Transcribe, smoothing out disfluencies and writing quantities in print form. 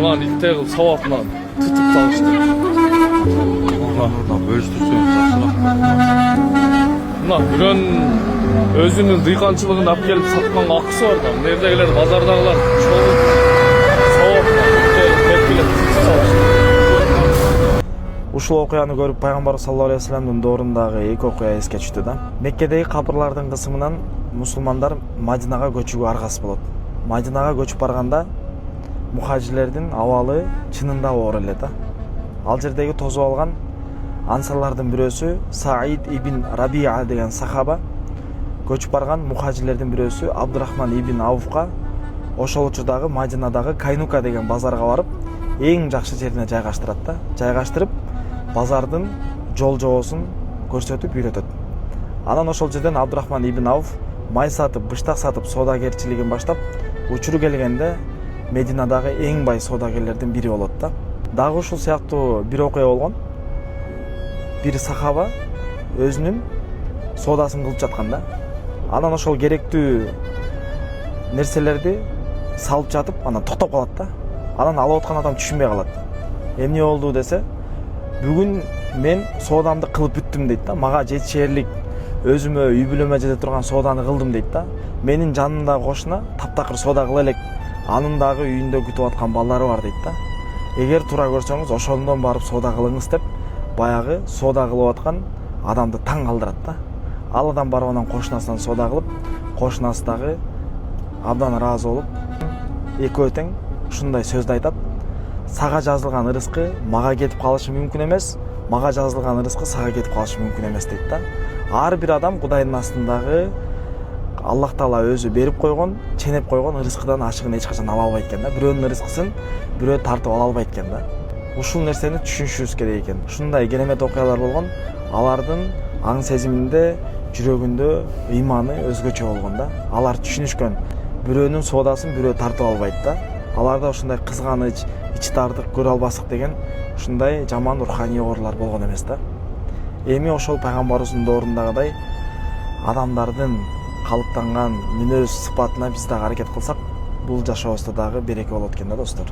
Mınan ilk kıl savapынан tutup salıştı. Mınan bölüştürseniz жақсырақ. Mına biron özünün dıyqançılığını alып kelip satqanга akısı var da. Nerdegiler bazardagılar çoğu savapынан tepkilep tutup salıştı. Ушул окуяны көрүп пайгамбар саллаллаху алейхи вассаламдын доорундағы эки окуя эске түштү да. Меккедеги капырлардын кысымынан мусулмандар Мадинага көчүүгө аргасыз болот. Мадинага көчүп барганда мухажирлердин абалы чынында оор эле да. Ал жердеги тозуп алган ансарлардын бирөөсү Саид ибн Рабиа деген сахаба көчүп барган мухажирлердин бирөөсү Абдурахман ибн Ауфка ошол учурдагы Мадинадагы Кайнука деген базарга барып, эң жакшы жерине жайгаштырат да. Жайгаштырып, базардын жол жоосун көрсөтүп үйрөтөт. Анан ошол жерден Абдурахман ибн Ауф май сатып, быштак сатып соодагерчилигин баштап, учуру келгенде Мединадагы эң бай соодагерлердин бири болот да. Дагы ушул сыяктуу бир окуя болгон. Бир сахаба өзүнүн соодасын кылып жаткан да. Анан ошол керектүү нерселерди салып жатып, анан токтоп калат да. Анан алып аткан адам түшүнбөй калат. Эмне болду десе, бүгүн мен соодамды кылып бүттүм дейт да. Мага жетишерлик өзүмө үй бүлөмө жете турган сооданы кылдым дейт да. Менин жанымдагы кошуна таптакыр соода кыла элек, анын дагы үйүндө күтүп аткан балдары бар дейт да. Эгер туура көрсөңүз, ошондон барып соода кылыңыз деп, баягы соода кылып аткан адамды таң калтырат да. Ал адам барып анан кошунасынан соода кылып, кошунасы дагы абдан ыраазы болуп, экөө тең ушундай сөздү айтат: сага жазылган ырыскы мага кетип калышы мүмкүн эмес, мага жазылган ырыскы сага кетип калышы мүмкүн эмес дейт да. Ар бир адам Кудайдын астындагы Аллах Таала өзү берип койгон, ченеп койгон ырыскыдан ашыгын эч качан ала албайт экен да. Бирөөнүн ырыскысын бирөө тартып ала албайт экен да. Ушул нерсени түшүнүшүбүз керек экен. Ушундай керемет окуялар болгон, алардын аң сезиминде, жүрөгүндө ыйманы өзгөчө болгон да. Алар түшүнүшкөн, бирөөнүн соодасын бирөө тартып албайт да. Аларда ушундай кызганыч, ичи тартык, көрө албастык деген ушундай жаман руханий оорулар болгон эмес да. Эми ошол пайгамбарыбыздын доорундагыдай адамдардын калыптанган мүнөз сыпатына биз дагы аракет кылсак, бул жашообузда дагы береке болот экен да, достор.